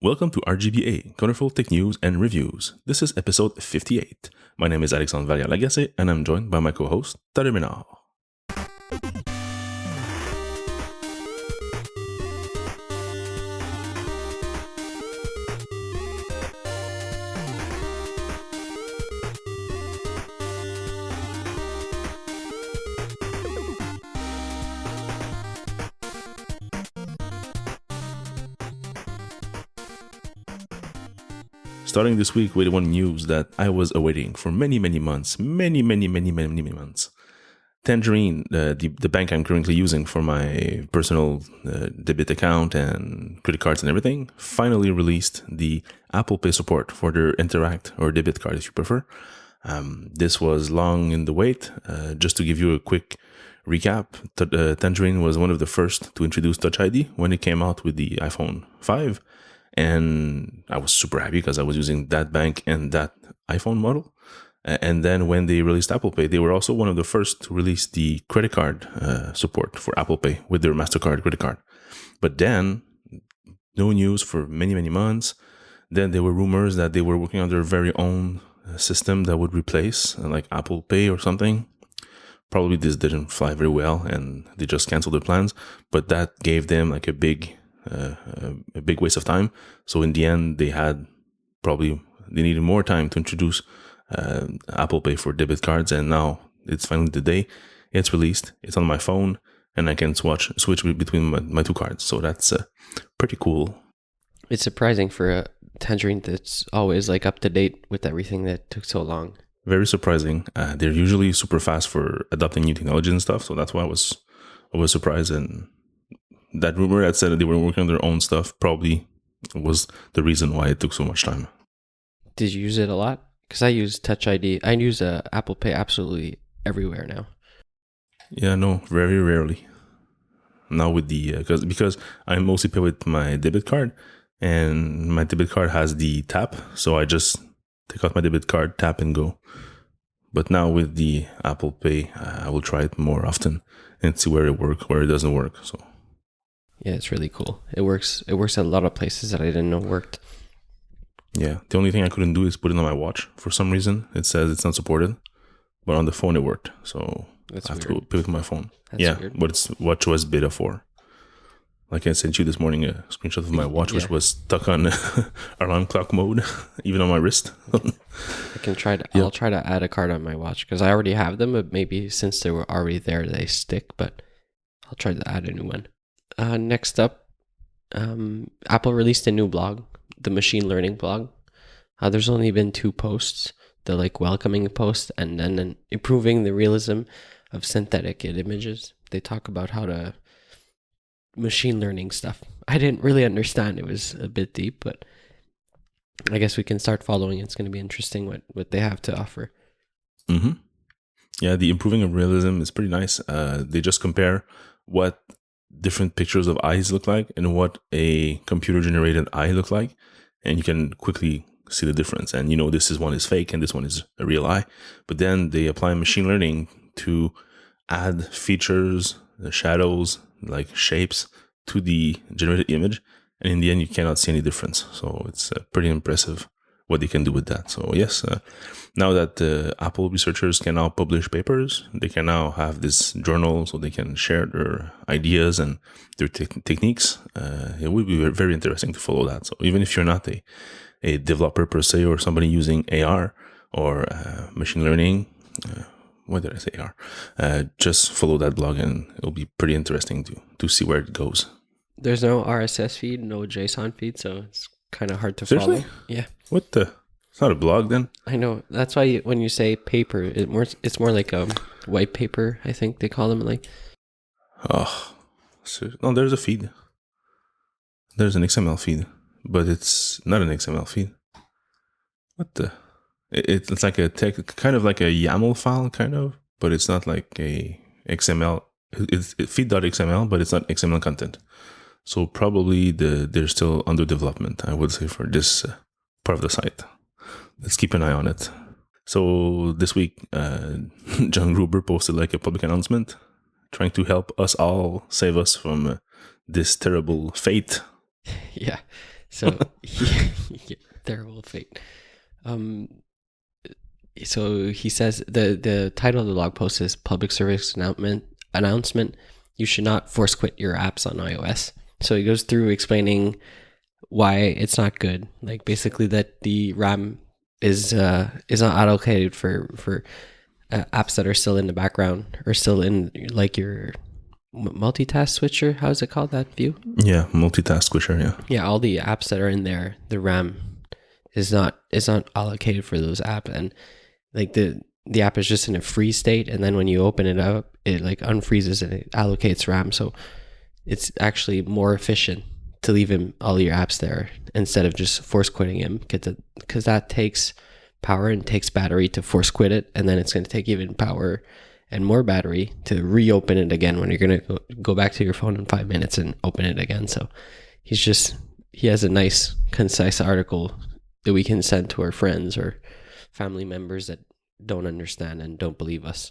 Welcome to RGBA, Colorful Tech News and Reviews. This is episode 58. My name is Alexandre Vallière-Lagacé, and I'm joined by my co-host, Tade Ménard. Starting this week with one news that I was awaiting for many months. Tangerine, the bank I'm currently using for my personal debit account and credit cards and everything, finally released the Apple Pay support for their Interact or debit card, if you prefer. This was long in the wait. Just to give you a quick recap, Tangerine was one of the first to introduce Touch ID when it came out with the iPhone 5. And I was super happy because I was using that bank and that iPhone model. And then when they released Apple Pay, they were also one of the first to release the credit card support for Apple Pay with their MasterCard credit card. But then, no news for many months. Then there were rumors that they were working on their very own system that would replace like Apple Pay or something. Probably this didn't fly very well and they just canceled their plans. But that gave them like a big waste of time. So in the end, they needed more time to introduce Apple Pay for debit cards, and now it's finally the day. It's released. It's on my phone, and I can switch between my two cards. So that's pretty cool. It's surprising for a Tangerine that's always like up to date with everything that took so long. Very surprising. They're usually super fast for adopting new technology and stuff. So that's why I was surprised. And that rumor that said that they were working on their own stuff probably was the reason why it took so much time. Did you use it a lot? Because I use Touch ID. I use Apple Pay absolutely everywhere now. Yeah, no, very rarely. Now with the because I mostly pay with my debit card, and my debit card has the tap, so I just take out my debit card, tap, and go. But now with the Apple Pay, I will try it more often and see where it works, where it doesn't work. So. Yeah, it's really cool. It works at a lot of places that I didn't know worked. Yeah, the only thing I couldn't do is put it on my watch. For some reason, it says it's not supported. But on the phone, it worked. So that's I have weird. to put it on my phone. That's weird. But it's WatchOS Beta 4. Like I sent you this morning a screenshot of my watch, which was stuck on alarm clock mode, even on my wrist. I'll try to add a card on my watch because I already have them, but maybe since they were already there, they stick. But I'll try to add a new one. Next up, Apple released a new blog, the machine learning blog. There's only been 2 posts, the like welcoming post and then an improving the realism of synthetic images. They talk about how to machine learning stuff. I didn't really understand. It was a bit deep, but I guess we can start following. It's going to be interesting what they have to offer. Mm-hmm. Yeah, the improving of realism is pretty nice. They just compare what different pictures of eyes look like and what a computer generated eye look like, and you can quickly see the difference. And this one is fake and this one is a real eye. But then they apply machine learning to add features, the shadows, like shapes, to the generated image, and in the end you cannot see any difference. So it's pretty impressive what they can do with that. So yes, now that Apple researchers can now publish papers, they can now have this journal so they can share their ideas and their techniques. It would be very interesting to follow that. So even if you're not a developer per se, or somebody using AR or machine learning, why did I say AR? Just follow that blog and it'll be pretty interesting to see where it goes. There's no RSS feed, no JSON feed, so it's kind of hard to Seriously? follow. Yeah. What the? It's not a blog then? I know. That's why when you say paper, it's more like a white paper, I think they call them. Like. Oh. No, there's a feed. There's an XML feed, but it's not an XML feed. What the? It's like a kind of like a YAML file, kind of, but it's not like a XML. It's feed.xml, but it's not XML content. So probably they're still under development, I would say, for this part of the site. Let's keep an eye on it. So this week, John Gruber posted like a public announcement trying to help us all, save us from this terrible fate. Yeah. So terrible fate. So he says the title of the blog post is Public Service Announcement. You should not force quit your apps on iOS. So he goes through explaining why it's not good. Like basically that the RAM is not allocated for apps that are still in the background or still in like your multitask switcher. How is it called, that view? Yeah, multitask switcher. Yeah, all the apps that are in there, the RAM is not allocated for those apps, and like the app is just in a freeze state, and then when you open it up, it like unfreezes and it allocates RAM. So it's actually more efficient to leave all your apps there instead of just force quitting him, because that takes power and takes battery to force quit it, and then it's going to take even power and more battery to reopen it again when you're going to go back to your phone in 5 minutes and open it again. So he has a nice concise article that we can send to our friends or family members that don't understand and don't believe us.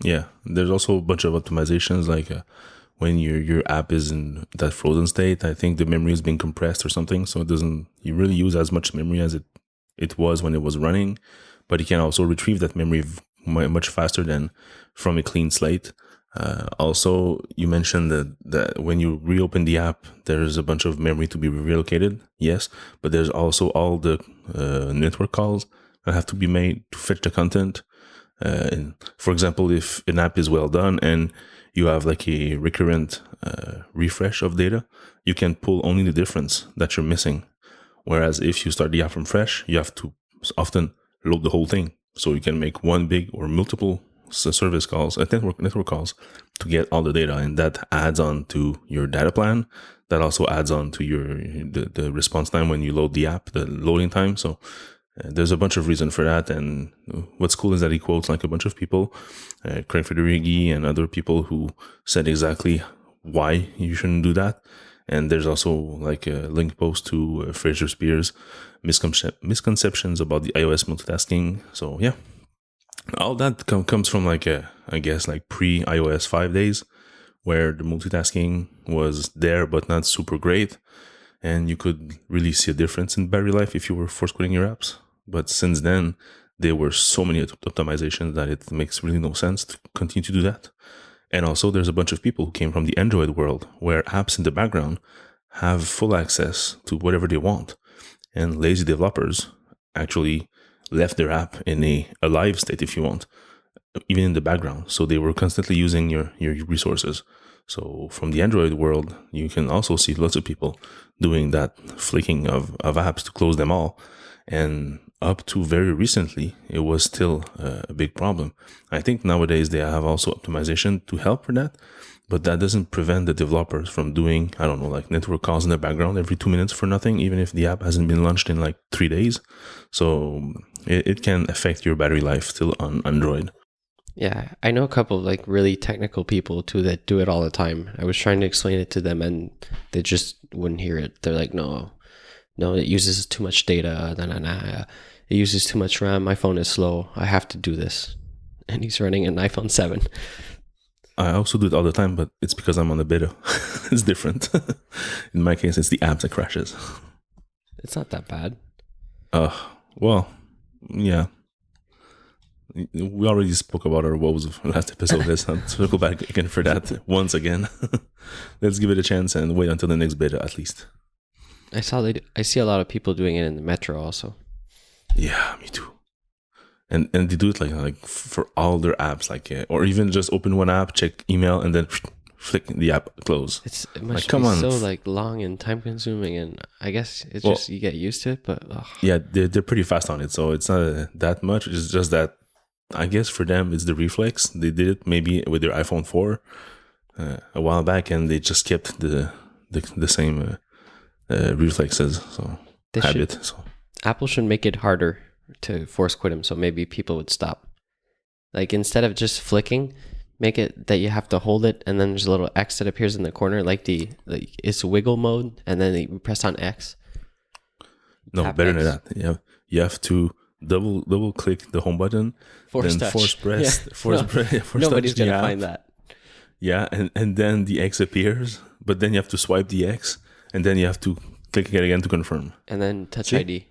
Yeah, there's also a bunch of optimizations, like when your app is in that frozen state, I think the memory is being compressed or something, so it doesn't you really use as much memory as it was when it was running, but you can also retrieve that memory much faster than from a clean slate. Also, you mentioned that when you reopen the app, there's a bunch of memory to be relocated. Yes, but there's also all the network calls that have to be made to fetch the content. And for example, if an app is well done and you have like a recurrent refresh of data, you can pull only the difference that you're missing. Whereas if you start the app from fresh, you have to often load the whole thing. So you can make one big or multiple service calls, network calls to get all the data, and that adds on to your data plan. That also adds on to the response time when you load the app, the loading time. So there's a bunch of reasons for that. And what's cool is that he quotes like a bunch of people, Craig Federighi and other people who said exactly why you shouldn't do that. And there's also like a link post to Fraser Spears' misconceptions about the iOS multitasking. So yeah, all that comes from like I guess like pre-iOS 5 days, where the multitasking was there but not super great, and you could really see a difference in battery life if you were force quitting your apps. But since then, there were so many optimizations that it makes really no sense to continue to do that. And also, there's a bunch of people who came from the Android world, where apps in the background have full access to whatever they want. And lazy developers actually left their app in a live state, if you want, even in the background. So they were constantly using your resources. So from the Android world, you can also see lots of people doing that flicking of apps to close them all. And up to very recently, it was still a big problem. I think nowadays they have also optimization to help for that, but that doesn't prevent the developers from doing, I don't know, like network calls in the background every 2 minutes for nothing, even if the app hasn't been launched in like 3 days. So it can affect your battery life still on Android. Yeah, I know a couple of like really technical people too that do it all the time. I was trying to explain it to them and they just wouldn't hear it. They're like, no, it uses too much data. It uses too much RAM. My phone is slow. I have to do this. And he's running an iPhone 7. I also do it all the time, but it's because I'm on the beta. It's different. In my case, it's the app that crashes. It's not that bad. Well, yeah. We already spoke about our woes of last episode. Let's not circle back again for that once again. Let's give it a chance and wait until the next beta at least. I see a lot of people doing it in the metro also. Yeah, me too. And they do it like for all their apps, like or even just open one app, check email, and then flick the app close. It must be so like long and time consuming, and I guess it's just you get used to it. But yeah, they're pretty fast on it, so it's not that much. It's just that I guess for them it's the reflex. They did it maybe with their iPhone 4 a while back, and they just kept the same reflexes. So Apple should make it harder to force quit them, so maybe people would stop. Like instead of just flicking, make it that you have to hold it, and then there's a little X that appears in the corner, like it's wiggle mode, and then you press on X. No, better than that. You have to double click the home button, then force press. Nobody's gonna find that. Yeah, and then the X appears, but then you have to swipe the X, and then you have to click it again to confirm. And then Touch See? ID.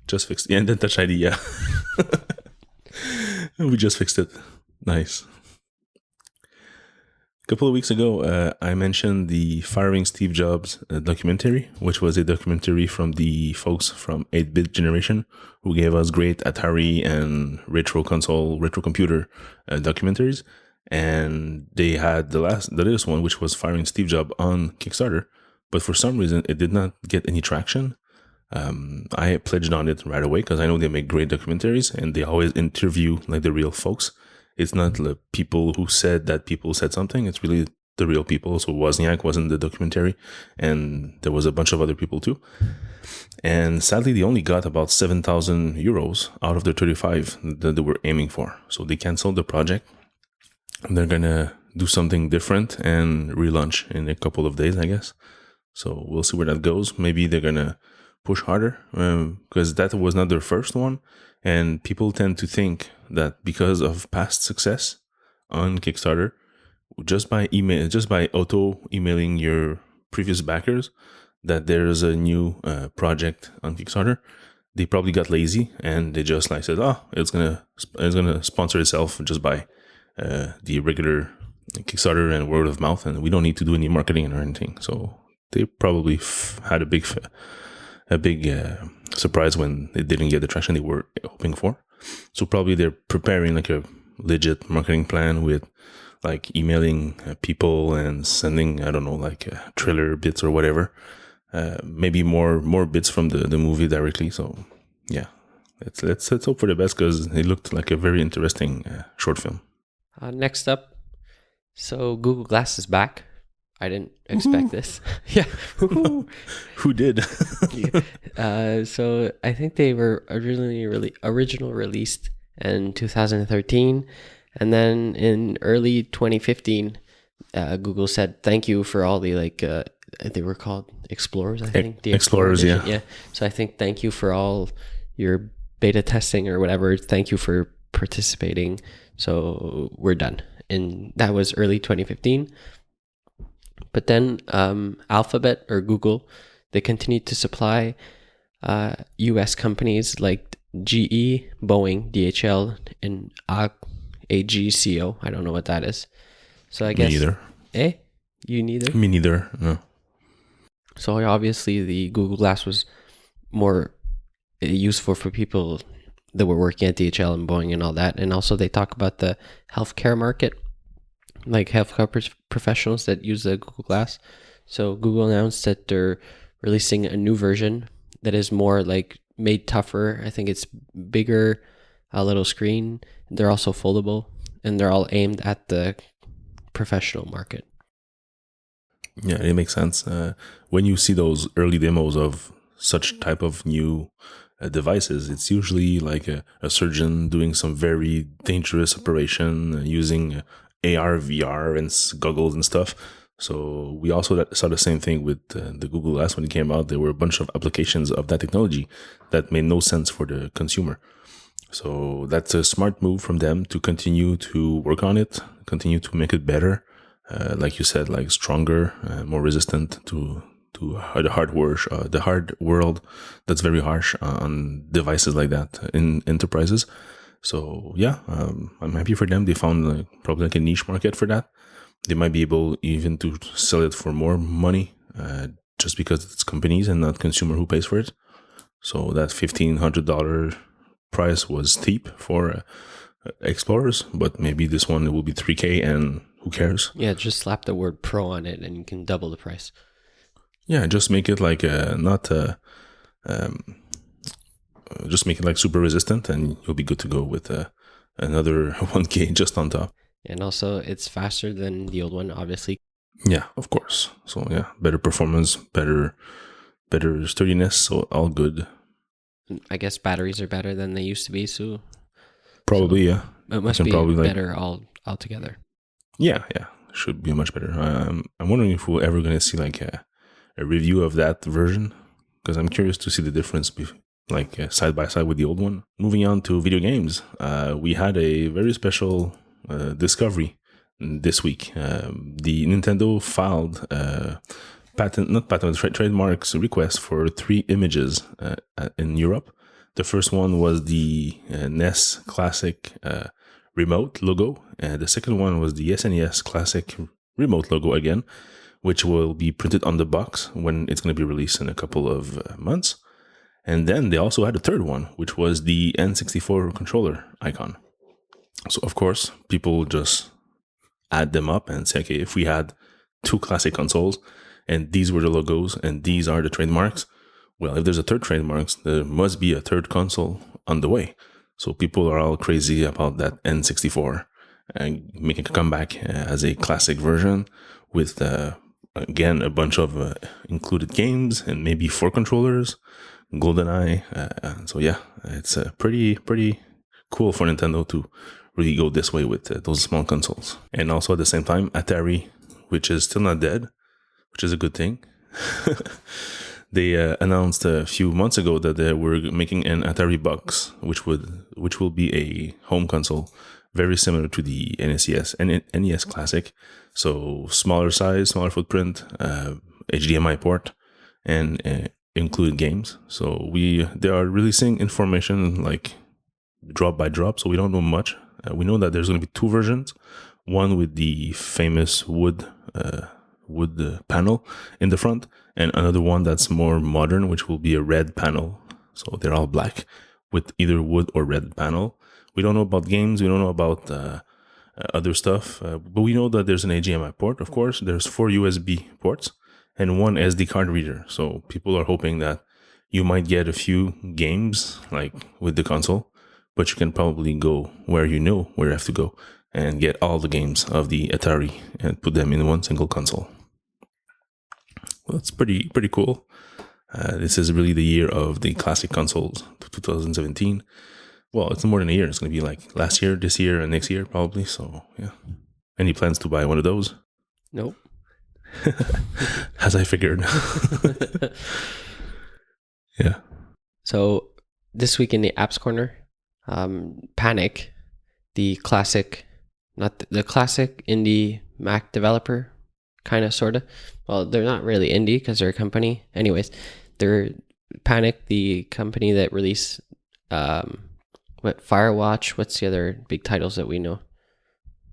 Just fixed. Yeah, and then Touch ID, yeah. We just fixed it. Nice. A couple of weeks ago, I mentioned the Firing Steve Jobs documentary, which was a documentary from the folks from 8-bit generation who gave us great Atari and retro computer documentaries. And they had the latest one, which was Firing Steve Jobs on Kickstarter. But for some reason, it did not get any traction. I pledged on it right away because I know they make great documentaries and they always interview like the real folks. It's not the people who said that people said something. It's really the real people. So Wozniak was in the documentary and there was a bunch of other people too. And sadly, they only got about 7,000 euros out of the 35 that they were aiming for. So they canceled the project. They're going to do something different and relaunch in a couple of days, I guess. So we'll see where that goes. Maybe they're going to push harder because that was not their first one. And people tend to think that because of past success on Kickstarter, just by auto emailing your previous backers, that there's a new project on Kickstarter. They probably got lazy and they just like said, "Oh, it's gonna sponsor itself just by the regular Kickstarter and word of mouth, and we don't need to do any marketing or anything." So they probably had a big surprise when they didn't get the traction they were hoping for. So probably they're preparing like a legit marketing plan with like emailing people and sending, I don't know, like trailer bits or whatever. Maybe more bits from the movie directly. So yeah, let's hope for the best because it looked like a very interesting short film. Next up, so Google Glass is back. I didn't expect this. Yeah. Who did? So I think they were original released in 2013. And then in early 2015, Google said, thank you for all the they were called Explorers, I think. The Explorers, yeah. So I think thank you for all your beta testing or whatever. Thank you for participating. So we're done. And that was early 2015. But then Alphabet or Google, they continued to supply U.S. companies like GE, Boeing, DHL, and AGCO. I don't know what that is. So I guess... Me neither. You neither? Me neither, no. So obviously the Google Glass was more useful for people that were working at DHL and Boeing and all that. And also they talk about the healthcare market, like healthcare professionals that use the Google Glass. So Google announced that they're releasing a new version that is more like made tougher. I think it's bigger, a little screen. They're also foldable and they're all aimed at the professional market. Yeah, it makes sense. When you see those early demos of such type of new devices, it's usually like a surgeon doing some very dangerous operation using AR, VR, and goggles and stuff. So we also saw the same thing with the Google Glass when it came out. There were a bunch of applications of that technology that made no sense for the consumer. So that's a smart move from them to continue to work on it, continue to make it better. Like you said, like stronger, more resistant to the hard world that's very harsh on devices like that in enterprises. So yeah, I'm happy for them. They found probably like a niche market for that. They might be able even to sell it for more money, just because it's companies and not consumer who pays for it. So that $1,500 price was steep for Explorers, but maybe this one will be $3,000 and who cares? Yeah, just slap the word pro on it and you can double the price. Yeah, just make it like just make it like super resistant and you'll be good to go with another $1,000 just on top. And also it's faster than the old one, obviously. Yeah, of course. So yeah, better performance, better sturdiness, so all good. I guess batteries are better than they used to be, so probably, yeah. It must be better altogether. Yeah, should be much better. I'm wondering if we're ever going to see like a review of that version, because I'm curious to see the difference side by side with the old one. Moving on to video games, we had a very special discovery this week. The Nintendo filed trademarks request for 3 images in Europe. The first one was the NES Classic remote logo. The second one was the SNES Classic remote logo again, which will be printed on the box when it's going to be released in a couple of months. And then they also had a third one, which was the N64 controller icon. So, of course, people just add them up and say, okay, if we had 2 classic consoles and these were the logos and these are the trademarks, well, if there's a third trademark, there must be a third console on the way. So people are all crazy about that N64 and making a comeback as a classic version with, again, a bunch of included games and maybe 4 controllers, GoldenEye. So yeah, it's pretty cool for Nintendo to really go this way with those small consoles. And also at the same time, Atari, which is still not dead, which is a good thing. They announced a few months ago that they were making an Atari box, which will be a home console, very similar to the NES and NES Classic. So smaller size, smaller footprint, HDMI port, and included games. So they are releasing information like drop by drop, so we don't know much. We know that there's going to be 2 versions, one with the famous wood panel in the front, and another one that's more modern, which will be a red panel. So they're all black with either wood or red panel. We don't know about games. We don't know about other stuff, but we know that there's an HDMI port. Of course, there's 4 USB ports and 1 SD card reader. So people are hoping that you might get a few games like with the console, but you can probably go where you have to go and get all the games of the Atari and put them in one single console. Well, it's pretty cool. This is really the year of the classic consoles, 2017. Well, it's more than a year. It's going to be like last year, this year, and next year probably. So yeah. Any plans to buy one of those? Nope. As I figured. Yeah. So this week in the apps corner, Panic, the classic, not the classic indie Mac developer, kind of, sort of. Well, they're not really indie because they're a company. Anyways, they're Panic, the company that released Firewatch. What's the other big titles that we know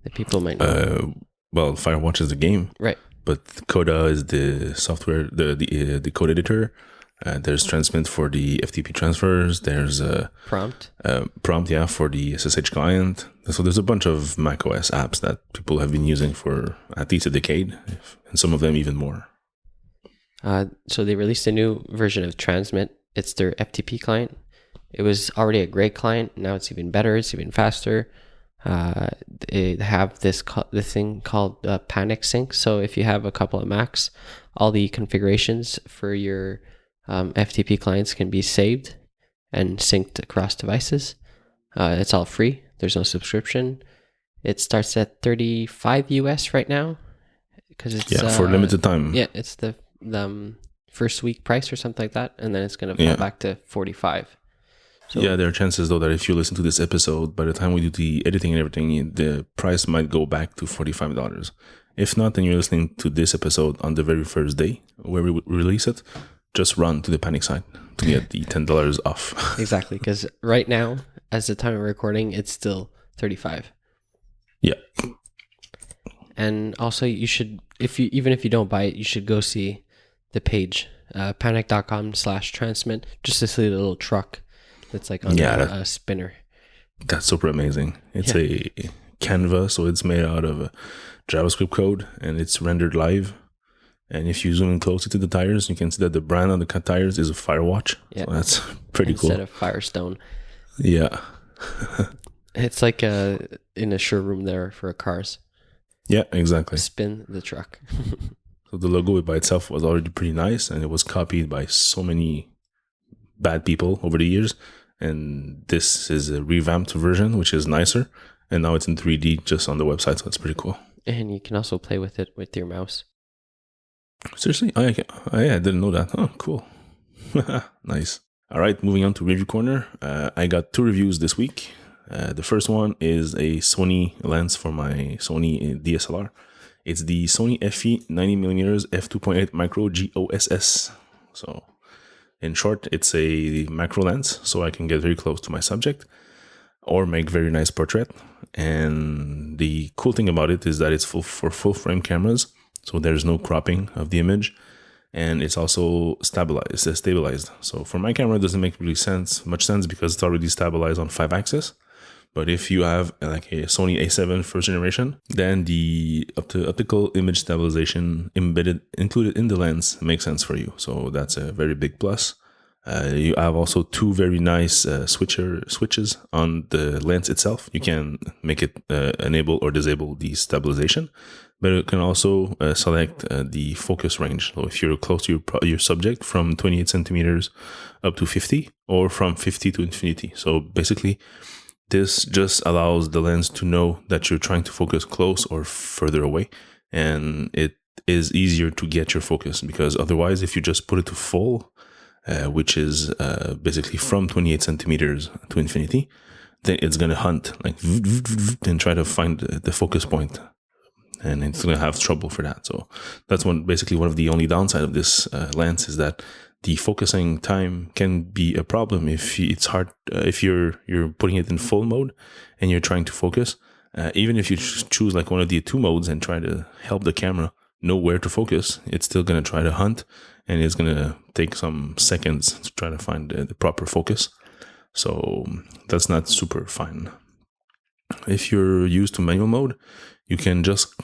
that people might know? Well, Firewatch is the game, right? But Coda is the software, the code editor. There's Transmit for the FTP transfers. There's Prompt, for the SSH client. So there's a bunch of macOS apps that people have been using for at least a decade, and some of them even more. So they released a new version of Transmit. It's their FTP client. It was already a great client. Now it's even better. It's even faster. They have this thing called Panic Sync. So if you have a couple of Macs, all the configurations for your FTP clients can be saved and synced across devices. It's all free. There's no subscription. It starts at $35 US right now because it's for a limited time. Yeah, it's the first week price or something like that, and then it's going to fall back to $45. So, yeah, there are chances though that if you listen to this episode, by the time we do the editing and everything, the price might go back to $45. If not, then you're listening to this episode on the very first day where we release it. Just run to the Panic site to get the $10 off. Exactly, because right now, as the time of recording, it's still $35. Yeah. And also, you should, even if you don't buy it, you should go see the page, panic.com/transmit, just to see the little truck that's like on a spinner. That's super amazing. It's a Canva, so it's made out of JavaScript code, and it's rendered live. And if you zoom in closer to the tires, you can see that the brand on the tires is a Firewatch. Yeah. So that's pretty cool. Instead of Firestone. Yeah. It's like in a showroom there for cars. Yeah, exactly. Spin the truck. So the logo by itself was already pretty nice, and it was copied by so many bad people over the years. And this is a revamped version, which is nicer. And now it's in 3D just on the website, so it's pretty cool. And you can also play with it with your mouse. Seriously? I didn't know that. Oh, cool. Nice. All right, moving on to Review Corner. I got 2 reviews this week. The first one is a Sony lens for my Sony DSLR. It's the Sony FE 90mm f2.8 micro GOSS. So in short, it's a macro lens, so I can get very close to my subject or make very nice portrait. And the cool thing about it is that it's for full frame cameras, so there's no cropping of the image, and it's also stabilized. So for my camera, it doesn't make really much sense because it's already stabilized on 5-axis. But if you have like a Sony A7 first generation, then the optical image stabilization included in the lens makes sense for you. So that's a very big plus. You have also two very nice switches on the lens itself. You can make it enable or disable the stabilization, but it can also select the focus range. So if you're close to your subject, from 28 centimeters up to 50, or from 50 to infinity. So basically, this just allows the lens to know that you're trying to focus close or further away, and it is easier to get your focus, because otherwise, if you just put it to full, which is basically from 28 centimeters to infinity, then it's going to hunt like and try to find the focus point, and it's going to have trouble for that. So that's basically one of the only downside of this lens, is that the focusing time can be a problem if it's hard if you're putting it in full mode and you're trying to focus. Even if you choose like one of the two modes and try to help the camera know where to focus, it's still going to try to hunt, and it's going to take some seconds to try to find the proper focus. So that's not super fine. If you're used to manual mode, you can just,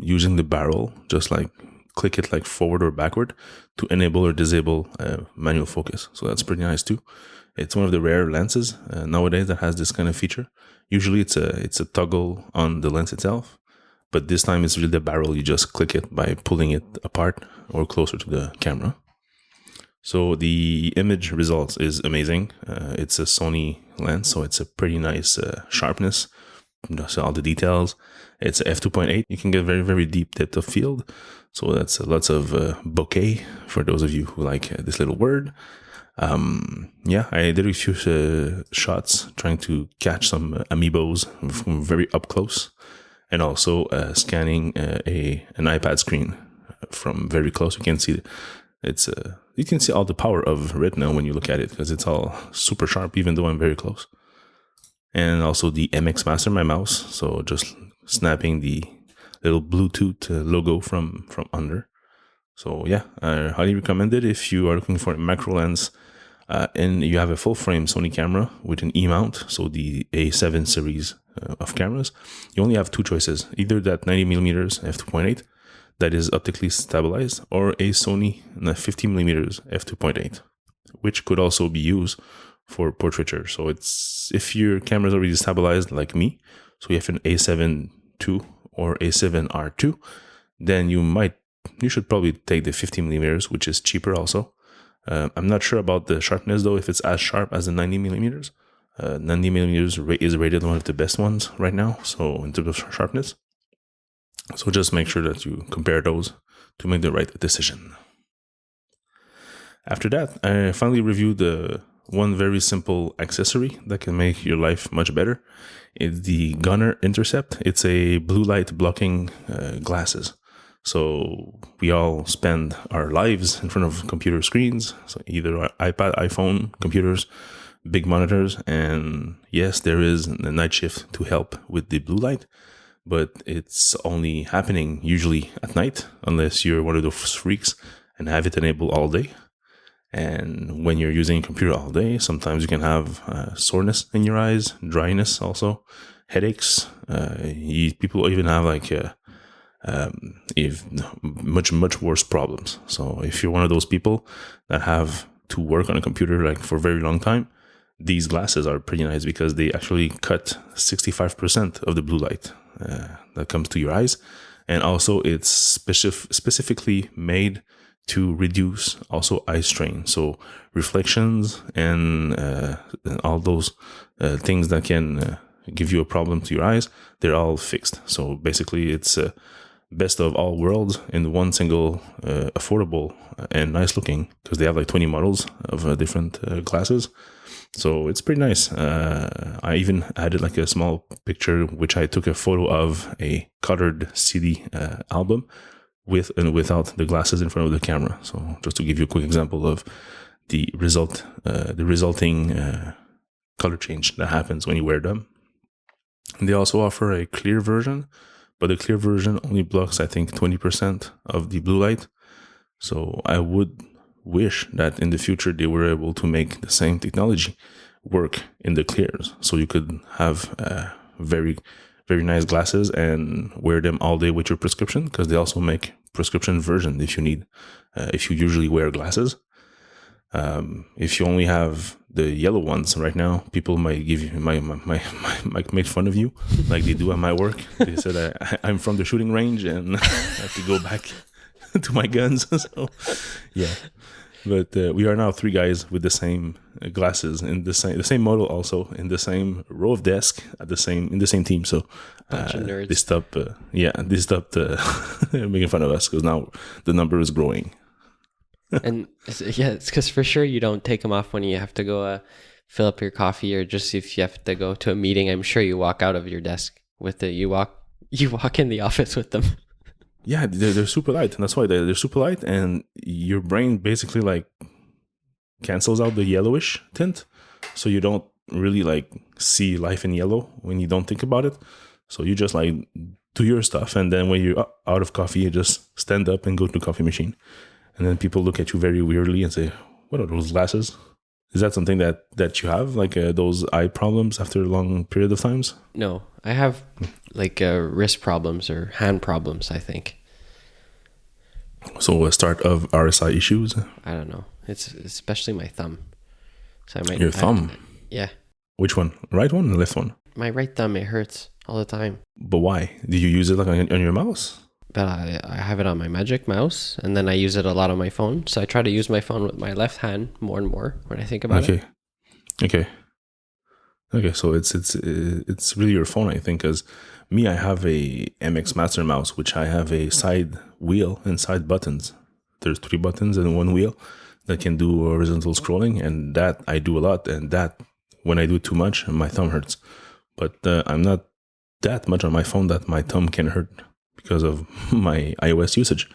using the barrel, just like click it like forward or backward to enable or disable manual focus. So that's pretty nice too. It's one of the rare lenses nowadays that has this kind of feature. Usually it's a toggle on the lens itself, but this time it's really the barrel. You just click it by pulling it apart or closer to the camera. So the image results is amazing. It's a Sony lens, so it's a pretty nice sharpness. So all the details. It's a f2.8. You can get very, very deep depth of field. So that's lots of bokeh for those of you who like this little word. I did a few shots trying to catch some amoebos from very up close, and also scanning an iPad screen from very close. You can see you can see all the power of Retina when you look at it, because it's all super sharp, even though I'm very close. And also the MX Master, my mouse. So just snapping the little Bluetooth logo from under. So yeah, I highly recommend it if you are looking for a macro lens and you have a full frame Sony camera with an E-mount, so the A7 series of cameras. You only have two choices, either that 90mm f2.8 that is optically stabilized, or a Sony 50mm f2.8, which could also be used for portraiture. So it's, if your camera is already stabilized like me, so you have an A7 II or A7R2, then you should probably take the 50mm, which is cheaper also. I'm not sure about the sharpness though, if it's as sharp as the 90mm. 90mm is rated one of the best ones right now, so in terms of sharpness. So just make sure that you compare those to make the right decision. After that, I finally reviewed one very simple accessory that can make your life much better. It's the Gunner Intercept. It's a blue light blocking glasses. So we all spend our lives in front of computer screens, so either iPad, iPhone, computers, big monitors, and yes, there is a night shift to help with the blue light, but it's only happening usually at night, unless you're one of those freaks and have it enabled all day. And when you're using a computer all day, sometimes you can have soreness in your eyes, dryness also, headaches. People even have like much worse problems. So if you're one of those people that have to work on a computer like for a very long time, these glasses are pretty nice because they actually cut 65% of the blue light that comes to your eyes. And also it's specifically made to reduce also eye strain. So reflections and all those things that can give you a problem to your eyes, they're all fixed. So basically it's best of all worlds in one single affordable and nice looking, because they have like 20 models of different glasses. So it's pretty nice. I even added like a small picture, which I took a photo of a colored CD album with and without the glasses in front of the camera. So just to give you a quick example of the resulting color change that happens when you wear them. And they also offer a clear version, but the clear version only blocks, I think, 20% of the blue light. So I would wish that in the future they were able to make the same technology work in the clears, so you could have very, very nice glasses and wear them all day with your prescription, because they also make prescription version if you need, if you usually wear glasses. If you only have the yellow ones right now, people might give you might make fun of you like they do at my work. They said I'm from the shooting range and I have to go back to my guns. So yeah, but we are now 3 guys with the same glasses in the same model, also in the same row of desk in the same team. So they stopped making fun of us, because now the number is growing. And yeah, it's because for sure you don't take them off when you have to go fill up your coffee, or just if you have to go to a meeting. I'm sure you walk out of your desk with it. You walk in the office with them. Yeah, they're super light, and that's why they're super light, and your brain basically like cancels out the yellowish tint, so you don't really like see life in yellow when you don't think about it. So you just like do your stuff, and then when you're out of coffee, you just stand up and go to the coffee machine. And then people look at you very weirdly and say, "What are those glasses?" Is that something that you have, like those eye problems after a long period of times? No, I have like wrist problems or hand problems, I think. So a start of RSI issues? I don't know. It's especially my thumb. So I might. Your thumb? Yeah. Which one? Right one or left one? My right thumb, it hurts all the time. But why? Do you use it like on your mouse? But I have it on my Magic Mouse, and then I use it a lot on my phone. So I try to use my phone with my left hand more and more when I think about it. Okay. So it's really your phone, I think, because me, I have a MX Master mouse, which I have a side wheel and side buttons. There's 3 buttons and 1 wheel that can do horizontal scrolling, and that I do a lot. And that when I do it too much, my thumb hurts. But I'm not that much on my phone that my thumb can hurt because of my iOS usage.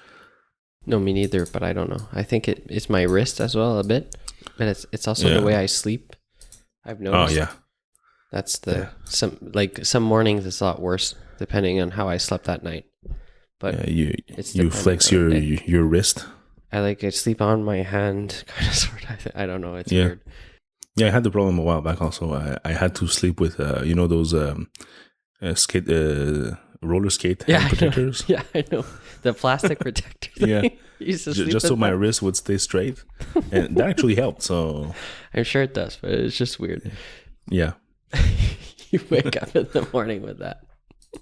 No, me neither, but I don't know. I think it's my wrist as well a bit, but it's also the way I sleep. I've noticed. Oh yeah, that's some mornings it's a lot worse depending on how I slept that night. But you flex your wrist. I sleep on my hand, kind of sort of. I don't know. It's weird. Yeah, I had the problem a while back. Also, I had to sleep with those roller skate hand protectors. Yeah, I know. The plastic protector thing. Yeah. Just so my wrist would stay straight. And that actually helped. So I'm sure it does, but it's just weird. Yeah. You wake up in the morning with that.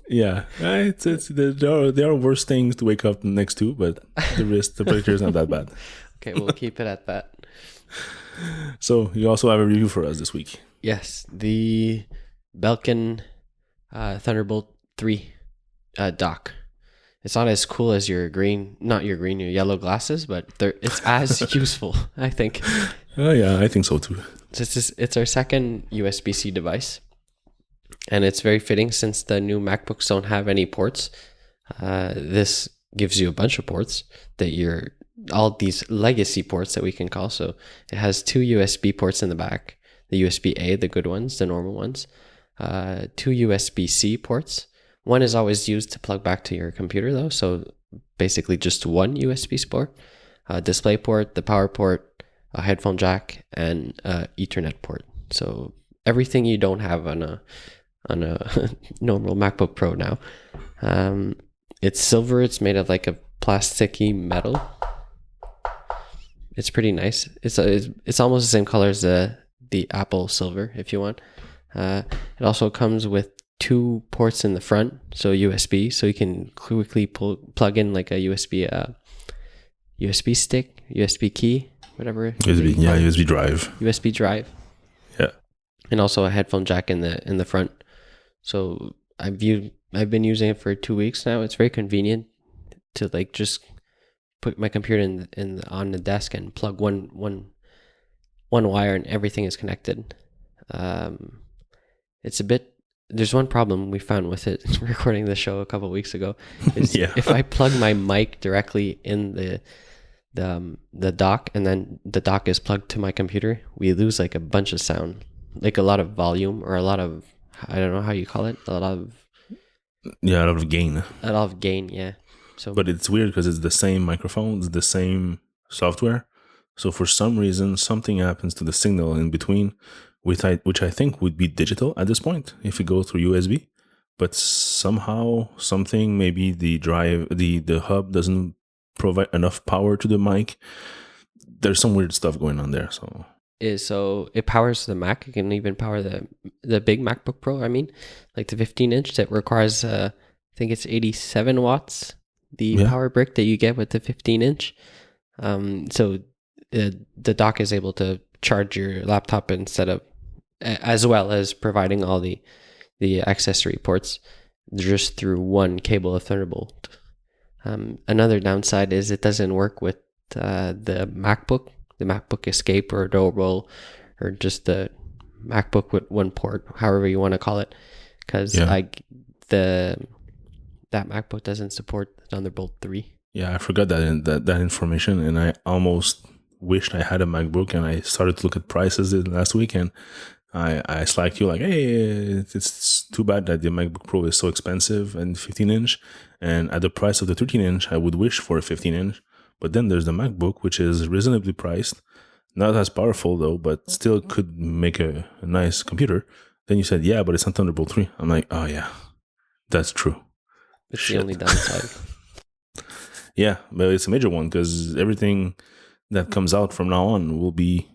Yeah. There are worse things to wake up next to, but the protector is not that bad. Okay, we'll keep it at that. So you also have a review for us this week. Yes, the Belkin Thunderbolt 3 dock. It's not as cool as your yellow glasses, but it's as useful, I think. Oh yeah, I think so too. It's our second USB-C device, and it's very fitting since the new MacBooks don't have any ports. This gives you a bunch of ports all these legacy ports that we can call. So it has 2 USB ports in the back, the USB-A, the good ones, the normal ones, 2 USB-C ports. One is always used to plug back to your computer though. So basically just 1 USB port, display port, the power port, a headphone jack, and Ethernet port. So everything you don't have on a normal MacBook Pro now. It's silver. It's made of like a plasticky metal. It's pretty nice. It's almost the same color as the Apple silver, if you want. It also comes with 2 ports in the front, so USB, so you can quickly plug in like a USB stick, USB key, whatever. USB drive. USB drive. Yeah. And also a headphone jack in the front. So I've been using it for 2 weeks now. It's very convenient. to like just put my computer on the desk and plug one wire and everything is connected. It's a bit. There's one problem we found with it recording the show a couple of weeks ago. Is if I plug my mic directly in the dock and then the dock is plugged to my computer, we lose like a bunch of sound, like a lot of volume or a lot of, I don't know how you call it, a lot of gain. A lot of gain, yeah. So, but it's weird because it's the same microphone, it's the same software. So for some reason, something happens to the signal in between, which I think would be digital at this point if it goes through USB. But somehow, something, maybe the drive, the hub doesn't provide enough power to the mic. There's some weird stuff going on there. So it powers the Mac. It can even power the big MacBook Pro. I mean, like the 15-inch that requires, I think it's 87 watts. The power brick that you get with the 15-inch. So the dock is able to charge your laptop instead of, as well as providing all the accessory ports just through one cable of Thunderbolt. Another downside is it doesn't work with the MacBook Escape or Adorable, or just the MacBook with one port, however you want to call it, because that MacBook doesn't support Thunderbolt 3. Yeah, I forgot that information, and I almost wished I had a MacBook, and I started to look at prices last week, and I slacked you like, hey, it's too bad that the MacBook Pro is so expensive and 15-inch, and at the price of the 13-inch, I would wish for a 15-inch. But then there's the MacBook, which is reasonably priced, not as powerful though, but still could make a nice computer. Then you said, yeah, but it's not Thunderbolt 3. I'm like, oh yeah, that's true. It's the only downside. Yeah, but it's a major one because everything that comes out from now on will be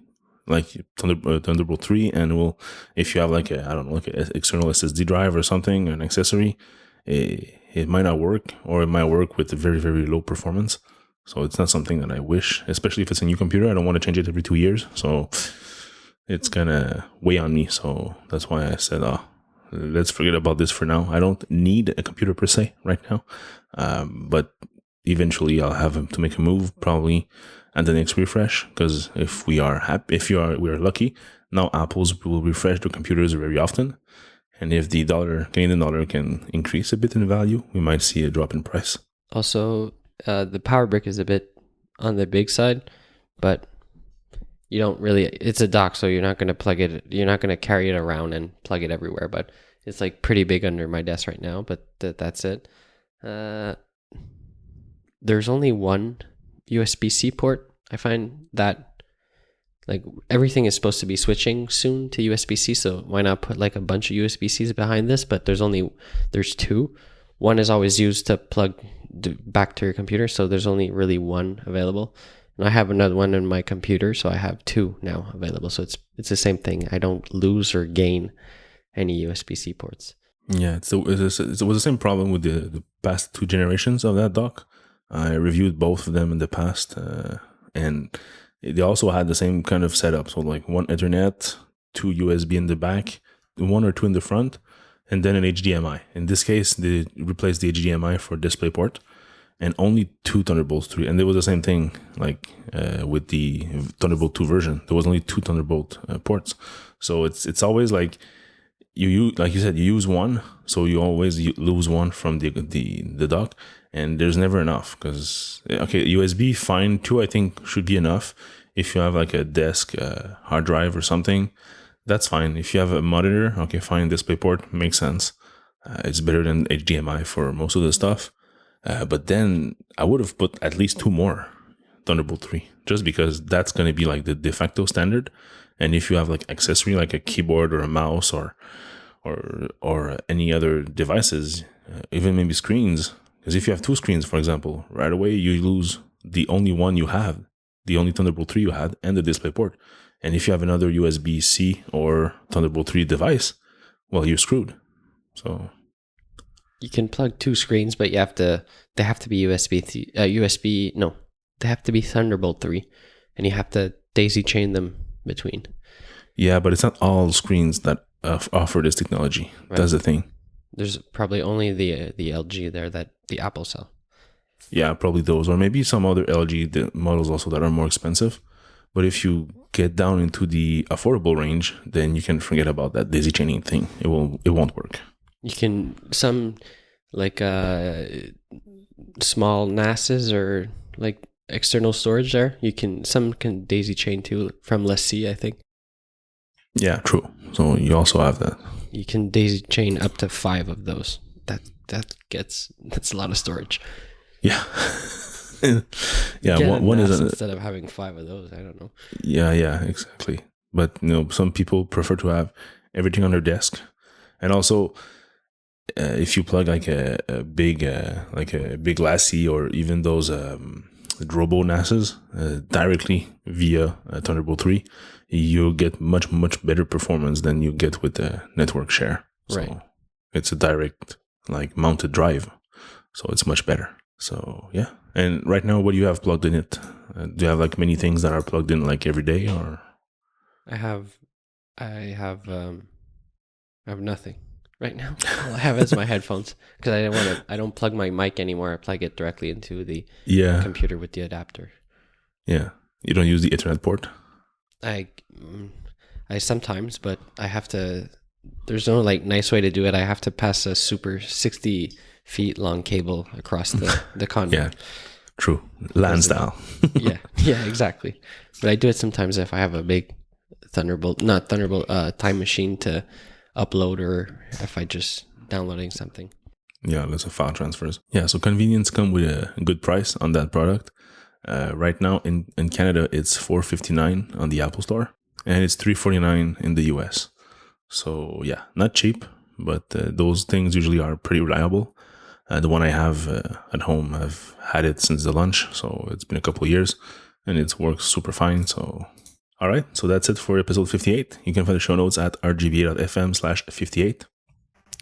like Thunderbolt 3, and if you have like an external SSD drive or something, an accessory, it might not work, or it might work with very, very low performance. So it's not something that I wish, especially if it's a new computer. I don't want to change it every 2 years. So it's going to weigh on me. So that's why I said, let's forget about this for now. I don't need a computer per se right now. But eventually I'll have to make a move probably at the next refresh. Because if we are lucky, now Apple's will refresh their computers very often. And if the Canadian dollar can increase a bit in value, we might see a drop in price. Also, the power brick is a bit on the big side, but you don't really, it's a dock, so you're not going to plug it, you're not going to carry it around and plug it everywhere, but it's like pretty big under my desk right now, but that's it. There's only one USB-C port. I find that like everything is supposed to be switching soon to USB-C, so why not put like a bunch of USB-Cs behind this? But there's two. One is always used to plug back to your computer, so there's only really one available. And I have another one in my computer, so I have two now available. So it's the same thing. I don't lose or gain any USB-C ports. Yeah, it was the same problem with the past two generations of that dock. I reviewed both of them in the past, and they also had the same kind of setup. So like one Ethernet, two USB in the back, one or two in the front, and then an HDMI. In this case, they replaced the HDMI for DisplayPort, and only two Thunderbolt 3. And it was the same thing like with the Thunderbolt 2 version. There was only two Thunderbolt ports. So it's always like like you said, you use one, so you always lose one from the dock, and there's never enough. Because USB, fine. Two, I think, should be enough. If you have like a desk hard drive or something, that's fine. If you have a monitor, okay, fine. DisplayPort makes sense. It's better than HDMI for most of the stuff. But then I would have put at least two more Thunderbolt 3, just because that's going to be like the de facto standard. And if you have like accessory, like a keyboard or a mouse or any other devices, even maybe screens, because if you have two screens, for example, right away you lose the only one you have, the only Thunderbolt 3 you had, and the DisplayPort. And if you have another USB-C or Thunderbolt 3 device, well, you're screwed. So you can plug two screens, but they have to be they have to be Thunderbolt 3, and you have to daisy chain them between. Yeah, but it's not all screens that offer this technology. Right. That's the thing. There's probably only the LG there that the Apple sell. Yeah, probably those, or maybe some other LG models also that are more expensive. But if you get down into the affordable range, then you can forget about that daisy chaining thing. It won't work. You can some like small NASs or like external storage there. Some can daisy chain too from lessee, I think. Yeah, true. So you also have that. You can daisy chain up to 5 of those. That's a lot of storage. Yeah. Yeah, one is instead of having 5 of those. I don't know. Yeah, exactly. But some people prefer to have everything on their desk, and also if you plug like a big lassie or even those Drobo NASs directly via Thunderbolt 3, you get much better performance than you get with the network share. So right. It's a direct like mounted drive, so it's much better. So yeah. And right now, what do you have plugged in it? Do you have like many things that are plugged in like every day, or? I have nothing right now. All I have is my headphones because I don't plug my mic anymore. I plug it directly into the computer with the adapter. Yeah. You don't use the Ethernet port? I sometimes, but I have to. There's no like nice way to do it. I have to pass a super 60 feet long cable across the conduit. Yeah, true. LAN style. yeah, exactly. But I do it sometimes if I have a big time machine to upload, or if I just downloading something. Yeah, lots of file transfers. Yeah, so convenience come with a good price on that product. Right now in Canada, it's $4.59 on the Apple Store, and it's $3.49 in the US. So yeah, not cheap, but those things usually are pretty reliable. The one I have at home, I've had it since the launch, so it's been a couple of years, and it works super fine. So, all right, so that's it for episode 58. You can find the show notes at rgba.fm/58.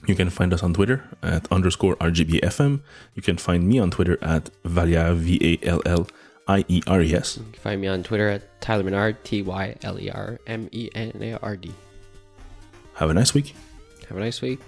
You can find us on Twitter at _RGBAfm. You can find me on Twitter at Valliere, VALLIERES. You can find me on Twitter at Tyler Menard, TYLERMENARD. Have a nice week. Have a nice week.